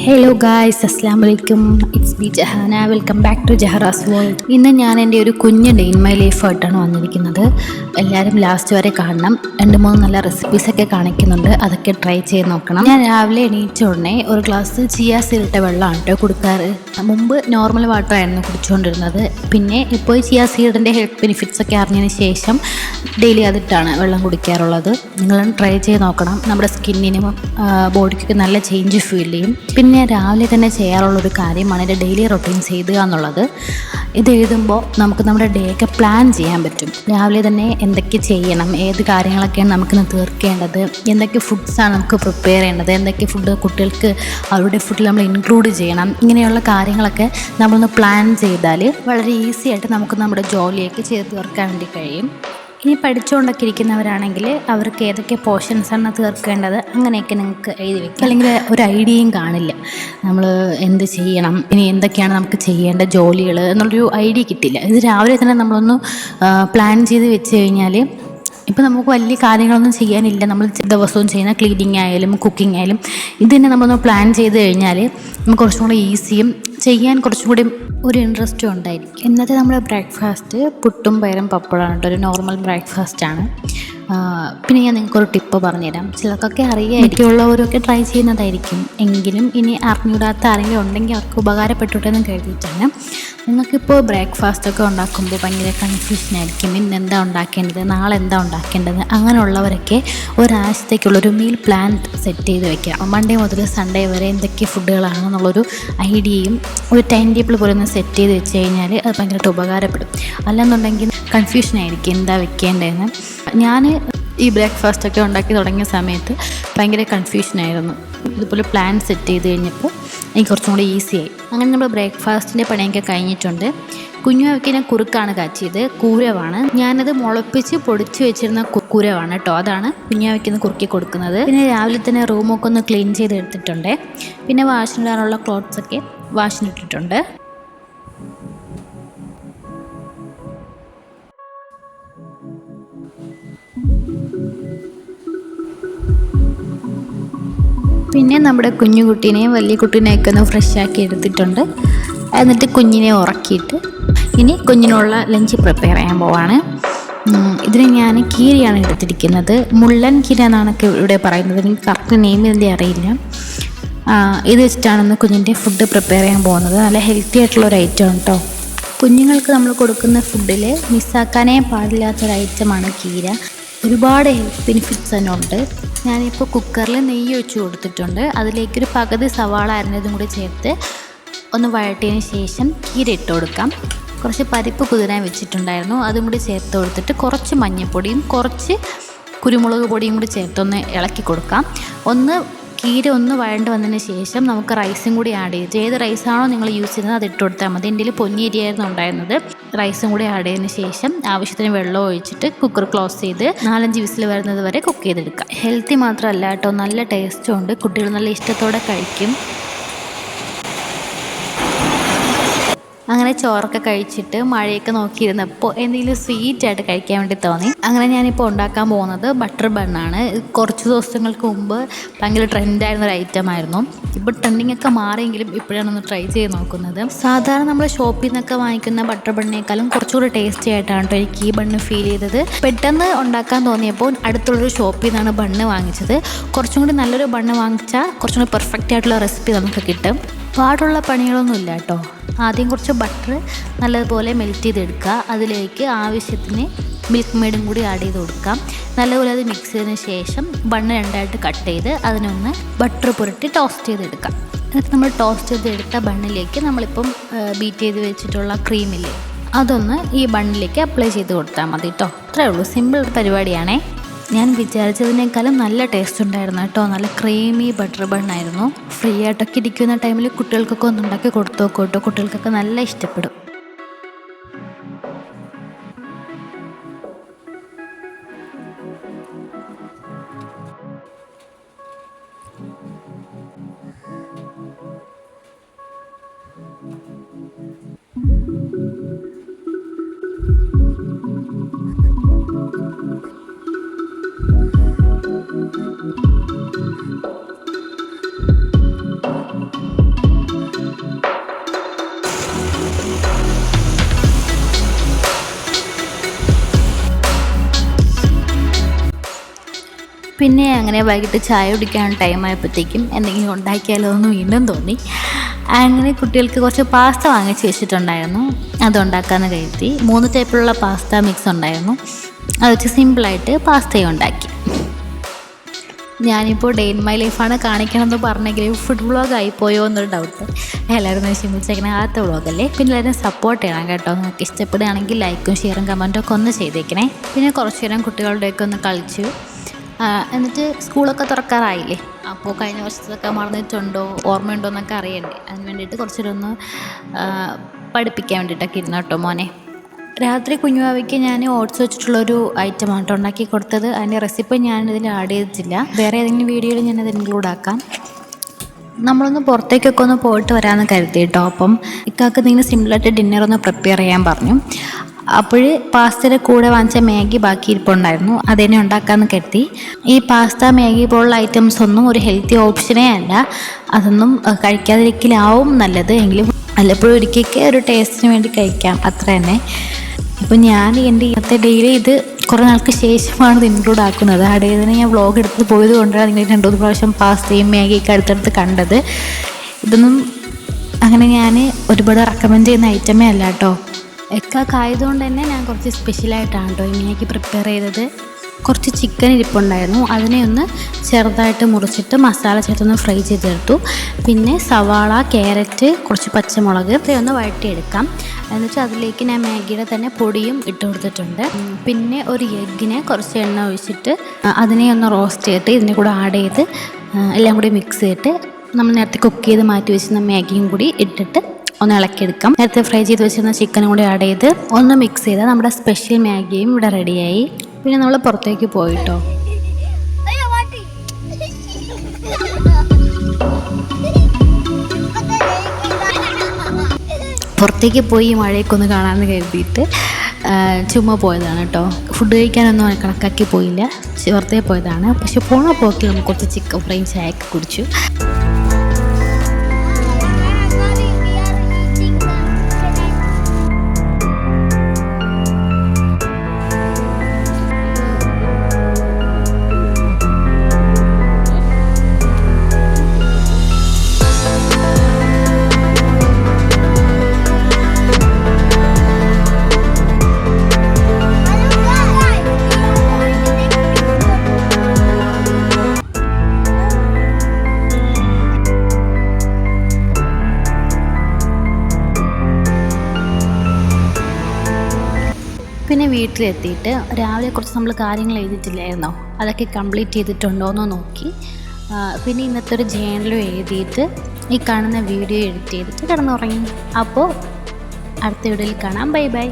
Hello guys, അസ്സാം വലൈക്കും. It's ബി Jahana. Welcome back to Jahara's world. ഇന്ന് ഞാൻ എൻ്റെ ഒരു കുഞ്ഞ് ഡേ ഇൻ മൈ ലൈഫായിട്ടാണ് വന്നിരിക്കുന്നത്. എല്ലാവരും ലാസ്റ്റ് വരെ കാണണം. 2-3 നല്ല റെസിപ്പീസൊക്കെ കാണിക്കുന്നുണ്ട്, അതൊക്കെ ട്രൈ ചെയ്ത് നോക്കണം. ഞാൻ രാവിലെ എണീറ്റ ഉടനെ ഒരു ഗ്ലാസ് ചിയാ സീഡിട്ട വെള്ളമാണ് കേട്ടോ കൊടുക്കാറ്. മുമ്പ് നോർമൽ വാട്ടർ ആയിരുന്നു കുടിച്ചുകൊണ്ടിരുന്നത്. പിന്നെ ഇപ്പോൾ ചിയാ സീഡിൻ്റെ ഹെൽത്ത് ബെനിഫിറ്റ്സ് ഒക്കെ അറിഞ്ഞതിന് ശേഷം ഡെയിലി അതിട്ടാണ് വെള്ളം കുടിക്കാറുള്ളത്. നിങ്ങളും ട്രൈ ചെയ്ത് നോക്കണം. നമ്മുടെ സ്കിന്നിനും ബോഡിക്കൊക്കെ നല്ല ചേഞ്ച് ഫീൽ ചെയ്യും. പിന്നെ രാവിലെ തന്നെ ചെയ്യാറുള്ളൊരു കാര്യമാണ് എൻ്റെ ഡെയിലി റൊട്ടീൻസ് എഴുതുക എന്നുള്ളത്. ഇത് എഴുതുമ്പോൾ നമുക്ക് നമ്മുടെ ഡേ ഒക്കെ പ്ലാൻ ചെയ്യാൻ പറ്റും. രാവിലെ തന്നെ എന്തൊക്കെ ചെയ്യണം, ഏത് കാര്യങ്ങളൊക്കെയാണ് നമുക്കിന്ന് തീർക്കേണ്ടത്, എന്തൊക്കെ ഫുഡ്സാണ് നമുക്ക് പ്രിപ്പയർ ചെയ്യേണ്ടത്, എന്തൊക്കെ ഫുഡ് കുട്ടികൾക്ക് അവരുടെ ഫുഡിൽ നമ്മൾ ഇൻക്ലൂഡ് ചെയ്യണം, ഇങ്ങനെയുള്ള കാര്യങ്ങളൊക്കെ നമ്മളൊന്ന് പ്ലാൻ ചെയ്താൽ വളരെ ഈസി ആയിട്ട് നമുക്ക് നമ്മുടെ ജോലിയൊക്കെ ചെയ്ത് തീർക്കാൻ വേണ്ടി കഴിയും. ഇനി പഠിച്ചുകൊണ്ടൊക്കെ ഇരിക്കുന്നവരാണെങ്കിൽ അവർക്ക് ഏതൊക്കെ പോർഷൻസാണ് തീർക്കേണ്ടത് അങ്ങനെയൊക്കെ നിങ്ങൾക്ക് എഴുതി വയ്ക്കുക. അല്ലെങ്കിൽ ഒരു ഐഡിയയും കാണില്ല നമ്മൾ എന്ത് ചെയ്യണം, ഇനി എന്തൊക്കെയാണ് നമുക്ക് ചെയ്യേണ്ട ജോലികൾ എന്നുള്ളൊരു ഐഡിയ കിട്ടില്ല. ഇത് രാവിലെ തന്നെ നമ്മളൊന്ന് പ്ലാൻ ചെയ്ത് വെച്ച് കഴിഞ്ഞാൽ ഇപ്പോൾ നമുക്ക് വലിയ കാര്യങ്ങളൊന്നും ചെയ്യാനില്ല. നമ്മൾ ദിവസവും ചെയ്യുന്ന ക്ലീനിങ് ആയാലും കുക്കിംഗ് ആയാലും ഇത് തന്നെ നമ്മളൊന്ന് പ്ലാൻ ചെയ്ത് കഴിഞ്ഞാൽ നമുക്ക് കുറച്ചും കൂടി ഈസിയും ചെയ്യാൻ കുറച്ചും കൂടി ഒരു ഇൻട്രസ്റ്റും ഉണ്ടായിരിക്കും. ഇന്നത്തെ നമ്മുടെ ബ്രേക്ക്ഫാസ്റ്റ് പുട്ടും പയറും പപ്പടമാണ് കേട്ടോ. ഒരു നോർമൽ ബ്രേക്ക്ഫാസ്റ്റാണ്. പിന്നെ ഞാൻ നിങ്ങൾക്കൊരു ടിപ്പ് പറഞ്ഞുതരാം. ചിലർക്കൊക്കെ അറിയാമായിരിക്കുള്ളവരൊക്കെ ട്രൈ ചെയ്യുന്നതായിരിക്കും. എങ്കിലും ഇനി അറിഞ്ഞൂടാത്ത ആരെങ്കിലും ഉണ്ടെങ്കിൽ അവർക്ക് ഉപകാരപ്പെട്ടുട്ടെന്ന് കരുതിയിട്ടാണ്. നിങ്ങൾക്കിപ്പോൾ ബ്രേക്ക്ഫാസ്റ്റൊക്കെ ഉണ്ടാക്കുമ്പോൾ ഭയങ്കര കൺഫ്യൂഷനായിരിക്കും. ഇന്ന് എന്താ ഉണ്ടാക്കേണ്ടത്, നാളെ എന്താ ഉണ്ടാക്കേണ്ടത്. അങ്ങനെയുള്ളവരൊക്കെ ഒരാഴ്ചത്തേക്കുള്ളൊരു മീൽ പ്ലാൻ സെറ്റ് ചെയ്ത് വെക്കുക. മൺഡേ മുതൽ സൺഡേ വരെ എന്തൊക്കെ ഫുഡുകളാണെന്നുള്ളൊരു ഐഡിയയും ഒരു ടൈം ടേബിൾ പോലെ ഒന്ന് സെറ്റ് ചെയ്ത് വെച്ച് കഴിഞ്ഞാൽ അത് ഭയങ്കരമായിട്ട് ഉപകാരപ്പെടും. അല്ലെന്നുണ്ടെങ്കിൽ കൺഫ്യൂഷനായിരിക്കും എന്താ വെക്കേണ്ടതെന്ന്. ഞാൻ ഈ ബ്രേക്ക്ഫാസ്റ്റൊക്കെ ഉണ്ടാക്കി തുടങ്ങിയ സമയത്ത് ഭയങ്കര കൺഫ്യൂഷനായിരുന്നു. ഇതുപോലെ പ്ലാൻ സെറ്റ് ചെയ്ത് കഴിഞ്ഞപ്പോൾ എനിക്ക് കുറച്ചും കൂടി ഈസിയായി. അങ്ങനെ നമ്മൾ ബ്രേക്ക്ഫാസ്റ്റിൻ്റെ പണിയൊക്കെ കഴിഞ്ഞിട്ടുണ്ട്. കുഞ്ഞുവാവയ്ക്കിനെ കുറുക്കാണ് കാച്ചിയത്. കൂരവാണ്. ഞാനത് മുളപ്പിച്ച് പൊടിച്ച് വെച്ചിരുന്ന കൂരവാണ് കേട്ടോ. അതാണ് കുഞ്ഞുവാവയ്ക്കിന് കുറുക്കി കൊടുക്കുന്നത്. പിന്നെ രാവിലെ തന്നെ റൂമൊക്കെ ഒന്ന് ക്ലീൻ ചെയ്ത് എടുത്തിട്ടുണ്ട്. പിന്നെ വാഷിനിടാനുള്ള ക്ലോത്ത്സൊക്കെ വാഷിനിട്ടിട്ടുണ്ട്. പിന്നെ നമ്മുടെ കുഞ്ഞുകുട്ടീനെയും വലിയ കുട്ടീനെയൊക്കെ ഒന്ന് ഫ്രഷാക്കി എടുത്തിട്ടുണ്ട്. എന്നിട്ട് കുഞ്ഞിനെ ഉറക്കിയിട്ട് ഇനി കുഞ്ഞിനുള്ള ലഞ്ച് പ്രിപ്പയർ ചെയ്യാൻ പോവാണ്. ഇതിന് ഞാൻ കീരയാണ് എടുത്തിരിക്കുന്നത്. മുള്ളൻ കീര എന്നാണ് ഇവിടെ പറയുന്നത്. എനിക്ക് കറക്റ്റ് നെയിം ഇതിൻ്റെ അറിയില്ല. ഇത് വെച്ചിട്ടാണ് കുഞ്ഞിൻ്റെ ഫുഡ് പ്രിപ്പയർ ചെയ്യാൻ പോകുന്നത്. നല്ല ഹെൽത്തി ആയിട്ടുള്ളൊരു ഐറ്റമാണ് കേട്ടോ. കുഞ്ഞുങ്ങൾക്ക് നമ്മൾ കൊടുക്കുന്ന ഫുഡിൽ മിസ്സാക്കാനേ പാടില്ലാത്തൊരു ഐറ്റമാണ് കീര. ഒരുപാട് ഹെൽത്ത് ബെനിഫിറ്റ്സ് തന്നെ ഉണ്ട്. ഞാനിപ്പോൾ കുക്കറിൽ നെയ്യ് ഒഴിച്ച് കൊടുത്തിട്ടുണ്ട്. അതിലേക്കൊരു പകുതി സവാള അരിഞ്ഞതും കൂടി ചേർത്ത് ഒന്ന് വഴറ്റിയതിന് ശേഷം കീര ഇട്ട് കൊടുക്കാം. കുറച്ച് പരിപ്പ് കുതിരാൻ വെച്ചിട്ടുണ്ടായിരുന്നു, അതും കൂടി ചേർത്ത് കൊടുത്തിട്ട് കുറച്ച് മഞ്ഞൾപ്പൊടിയും കുറച്ച് കുരുമുളക് പൊടിയും കൂടി ചേർത്തൊന്ന് ഇളക്കി കൊടുക്കാം. കീര ഒന്ന് വഴണ്ട് വന്നതിന് ശേഷം നമുക്ക് റൈസും കൂടി ആഡ് ചെയ്ത്, ഏത് റൈസാണോ നിങ്ങൾ യൂസ് ചെയ്യുന്നത് അത് ഇട്ട് കൊടുത്താൽ മതി. എൻ്റെ പൊന്നിയരിയായിരുന്നു ഉണ്ടായിരുന്നത്. റൈസും കൂടി ആഡ് ചെയ്തതിന് ശേഷം ആവശ്യത്തിന് വെള്ളം ഒഴിച്ചിട്ട് കുക്കർ ക്ലോസ് ചെയ്ത് 4-5 വിസിൽ വരുന്നത് വരെ കുക്ക് ചെയ്തെടുക്കാം. ഹെൽത്തി മാത്രമല്ല കേട്ടോ, നല്ല ടേസ്റ്റും ഉണ്ട്. കുട്ടികൾ നല്ല ഇഷ്ടത്തോടെ കഴിക്കും. അങ്ങനെ ചോറൊക്കെ കഴിച്ചിട്ട് മഴയൊക്കെ നോക്കിയിരുന്നപ്പോൾ എന്തെങ്കിലും സ്വീറ്റായിട്ട് കഴിക്കാൻ വേണ്ടി തോന്നി. അങ്ങനെ ഞാനിപ്പോൾ ഉണ്ടാക്കാൻ പോകുന്നത് ബട്ടർ ബണ്ണാണ്. കുറച്ച് ദിവസങ്ങൾക്ക് മുമ്പ് ഭയങ്കര ട്രെൻഡായിരുന്നൊരു ഐറ്റമായിരുന്നു. ഇപ്പോൾ ട്രെൻഡിങ്ങൊക്കെ മാറിയെങ്കിലും ഇപ്പോഴാണ് ഒന്ന് ട്രൈ ചെയ്ത് നോക്കുന്നത്. സാധാരണ നമ്മൾ ഷോപ്പിൽ നിന്നൊക്കെ വാങ്ങിക്കുന്ന ബട്ടർ ബണ്ണിനേക്കാളും കുറച്ചുകൂടി ടേസ്റ്റി ആയിട്ടാണ് കേട്ടോ എനിക്ക് ഈ ബണ്ണ് ഫീൽ ചെയ്തത്. പെട്ടെന്ന് ഉണ്ടാക്കാൻ തോന്നിയപ്പോൾ അടുത്തുള്ളൊരു ഷോപ്പിൽ നിന്നാണ് ബണ്ണ് വാങ്ങിച്ചത്. കുറച്ചും കൂടി നല്ലൊരു ബണ്ണ് വാങ്ങിച്ചാൽ കുറച്ചും കൂടി പെർഫെക്റ്റ് ആയിട്ടുള്ള റെസിപ്പി നമുക്ക് കിട്ടും. പാടുള്ള പണികളൊന്നും ഇല്ല കേട്ടോ. ആദ്യം കുറച്ച് ബട്ടർ നല്ലതുപോലെ മെൽറ്റ് ചെയ്തെടുക്കുക. അതിലേക്ക് ആവശ്യത്തിന് മിൽക്ക് മെയ്ഡും കൂടി ആഡ് ചെയ്ത് കൊടുക്കാം. നല്ലപോലെ അത് മിക്സ് ചെയ്തതിന് ശേഷം ബണ്ണ് രണ്ടായിട്ട് കട്ട് ചെയ്ത് അതിനൊന്ന് ബട്ടർ പുരട്ടി ടോസ്റ്റ് ചെയ്തെടുക്കാം. എന്നിട്ട് നമ്മൾ ടോസ്റ്റ് ചെയ്തെടുത്ത ബണ്ണിലേക്ക് നമ്മളിപ്പം ബീറ്റ് ചെയ്ത് വെച്ചിട്ടുള്ള ക്രീമില്ലേ അതൊന്ന് ഈ ബണ്ണിലേക്ക് അപ്ലൈ ചെയ്ത് കൊടുത്താൽ മതി കേട്ടോ. അത്രേ ഉള്ളൂ, സിമ്പിൾ പരിപാടിയാണേ. ഞാൻ വിചാരിച്ചതിനേക്കാളും നല്ല ടേസ്റ്റ് ഉണ്ടായിരുന്നു കേട്ടോ. നല്ല ക്രീമി ബട്ടർ ബണ്ണായിരുന്നു. ഫ്രീ ആയിട്ടൊക്കെ ഇരിക്കുന്ന ടൈമിൽ കുട്ടികൾക്കൊക്കെ ഒന്ന് ഉണ്ടാക്കി കൊടുത്തു നോക്കൂ കേട്ടോ. കുട്ടികൾക്കൊക്കെ നല്ല ഇഷ്ടപ്പെടും. പിന്നെ അങ്ങനെ വൈകിട്ട് ചായ കുടിക്കാൻ ടൈം ആയപ്പോഴത്തേക്കും എന്തെങ്കിലും ഉണ്ടാക്കിയാലോ എന്ന് വീണ്ടും തോന്നി. അങ്ങനെ കുട്ടികൾക്ക് കുറച്ച് പാസ്ത വാങ്ങിച്ച് വെച്ചിട്ടുണ്ടായിരുന്നു, അതുണ്ടാക്കാമെന്ന് കരുതി. 3 ടൈപ്പിലുള്ള പാസ്ത മിക്സ് ഉണ്ടായിരുന്നു, അത് വെച്ച് സിമ്പിളായിട്ട് പാസ്തയും ഉണ്ടാക്കി. ഞാനിപ്പോൾ ഡേ ഇൻ മൈ ലൈഫാണ് കാണിക്കണമെന്ന് പറഞ്ഞെങ്കിലും ഫുഡ് വ്ളോഗ് ആയിപ്പോയോ എന്നൊരു ഡൗട്ട്. എല്ലാവരും വിഷമിച്ചേക്കണേ, ആദ്യത്തെ വ്ളോഗല്ലേ. പിന്നെ എല്ലാവരും സപ്പോർട്ട് ചെയ്യണം കേട്ടോ. നിങ്ങൾക്ക് ഇഷ്ടപ്പെടുകയാണെങ്കിൽ ലൈക്കും ഷെയറും കമൻറ്റും ഒക്കെ ഒന്ന് ചെയ്തേക്കണേ. പിന്നെ കുറച്ച് നേരം കുട്ടികളുടെയൊക്കെ ഒന്ന് കളിച്ചു. എന്നിട്ട് സ്കൂളൊക്കെ തുറക്കാറായില്ലേ, അപ്പോൾ കഴിഞ്ഞ വർഷത്തൊക്കെ മറന്നിട്ടുണ്ടോ ഓർമ്മയുണ്ടോ എന്നൊക്കെ അറിയണ്ടേ. അതിന് വേണ്ടിയിട്ട് കുറച്ചുകൂടെ ഒന്ന് പഠിപ്പിക്കാൻ വേണ്ടിയിട്ടൊക്കെ ഇരുന്നു കേട്ടോ മോനെ. രാത്രി കുഞ്ഞുവാവയ്ക്ക് ഞാൻ ഓട്സ് വെച്ചിട്ടുള്ളൊരു ഐറ്റമാണ് കേട്ടോ ഉണ്ടാക്കി കൊടുത്തത്. അതിൻ്റെ റെസിപ്പി ഞാനിതിൽ ആഡ് ചെയ്തിട്ടില്ല, വേറെ ഏതെങ്കിലും വീഡിയോയിൽ ഞാനത് ഇൻക്ലൂഡ് ആക്കാം. നമ്മളൊന്ന് പുറത്തേക്കൊക്കെ ഒന്ന് പോയിട്ട് വരാമെന്ന് കരുതി കേട്ടോ. അപ്പം ഇക്കാക്ക് എന്തെങ്കിലും സിമ്പിളായിട്ട് ഡിന്നറൊന്ന് പ്രിപ്പയർ ചെയ്യാൻ പറഞ്ഞു. അപ്പോൾ പാസ്തയുടെ കൂടെ വാങ്ങിച്ച മാഗി ബാക്കി ഇരിപ്പുണ്ടായിരുന്നു, അതിനെ ഉണ്ടാക്കാമെന്ന് കരുതി. ഈ പാസ്ത മാഗി പോലുള്ള ഐറ്റംസ് ഒന്നും ഒരു ഹെൽത്തി ഓപ്ഷനേ അല്ല, അതൊന്നും കഴിക്കാതിരിക്കലാവും നല്ലത്. എങ്കിലും വല്ലപ്പോഴും ഒരിക്കലൊക്കെ ഒരു ടേസ്റ്റിന് വേണ്ടി കഴിക്കാം, അത്ര തന്നെ. ഇപ്പോൾ ഞാൻ എൻ്റെ ഇന്നത്തെ ഡെയിലി ഇത് കുറേ നാൾക്ക് ശേഷമാണ് ഇത് ഇൻക്ലൂഡ് ആക്കുന്നത്. ഇടയിൽ തന്നെ ഞാൻ വ്ളോഗ് എടുത്ത് പോയത് കൊണ്ടാണ് നിങ്ങൾ 2-3 പ്രാവശ്യം പാസ്തയും മാഗിയൊക്കെ അടുത്തടുത്ത് കണ്ടത്. ഇതൊന്നും അങ്ങനെ ഞാൻ ഒരുപാട് റെക്കമെൻഡ് ചെയ്യുന്ന ഐറ്റമേ അല്ല കേട്ടോ. എക്കൊക്കെ ആയതുകൊണ്ട് തന്നെ ഞാൻ കുറച്ച് സ്പെഷ്യലായിട്ടാണ് കേട്ടോ ഈ മാഗി പ്രിപ്പയർ ചെയ്തത്. കുറച്ച് ചിക്കൻ ഇരിപ്പുണ്ടായിരുന്നു, അതിനെ ഒന്ന് ചെറുതായിട്ട് മുറിച്ചിട്ട് മസാല ചേർത്തൊന്ന് ഫ്രൈ ചെയ്തെടുത്തു. പിന്നെ സവാള, ക്യാരറ്റ്, കുറച്ച് പച്ചമുളക് ഇത്രയൊന്ന് വഴറ്റിയെടുക്കാം. എന്നിട്ട് അതിലേക്ക് ഞാൻ മാഗിയുടെ തന്നെ പൊടിയും ഇട്ട് കൊടുത്തിട്ടുണ്ട്. പിന്നെ ഒരു എഗ്ഗിനെ കുറച്ച് എണ്ണ ഒഴിച്ചിട്ട് അതിനെ ഒന്ന് റോസ്റ്റ് ചെയ്തിട്ട് ഇതിനെ കൂടെ ആഡ് ചെയ്ത് എല്ലാം കൂടി മിക്സ് ചെയ്തിട്ട് നമ്മൾ നേരത്തെ കുക്ക് ചെയ്ത് മാറ്റി വെച്ചിരുന്ന മാഗിയും കൂടി ഇട്ടിട്ട് ഒന്ന് ഇളക്കിയെടുക്കാം. നേരത്തെ ഫ്രൈ ചെയ്ത് വെച്ചിരുന്ന ചിക്കനും കൂടി ആഡ് ചെയ്ത് ഒന്ന് മിക്സ് ചെയ്താൽ നമ്മുടെ സ്പെഷ്യൽ മാഗിയും ഇവിടെ റെഡിയായി. പിന്നെ നമ്മൾ പുറത്തേക്ക് പോയിട്ടോ. പുറത്തേക്ക് പോയി മഴയൊക്കെ ഒന്ന് കാണാമെന്ന് കരുതിയിട്ട് ചുമ്മാ പോയതാണ് കേട്ടോ. ഫുഡ് കഴിക്കാനൊന്നും കണക്കാക്കി പോയില്ല, വെറുതെ പോയതാണ്. പക്ഷെ പോണ പോക്കിൽ നമുക്ക് കുറച്ച് ചിക്കൻ ഫ്രൈയും ചായയൊക്കെ കുടിച്ചു. പിന്നെ വീട്ടിലെത്തിയിട്ട് രാവിലെ കുറച്ച് നമ്മൾ കാര്യങ്ങൾ എഴുതിയിട്ടില്ലായിരുന്നോ, അതൊക്കെ കംപ്ലീറ്റ് ചെയ്തിട്ടുണ്ടോ എന്ന് നോക്കി. പിന്നെ ഇന്നത്തെ ഒരു ജേണലും എഴുതിയിട്ട് ഈ കാണുന്ന വീഡിയോ എഡിറ്റ് ചെയ്തിട്ട് കിടന്നുറങ്ങി. അപ്പോൾ അടുത്ത വീഡിയോയിൽ കാണാം. Bye bye.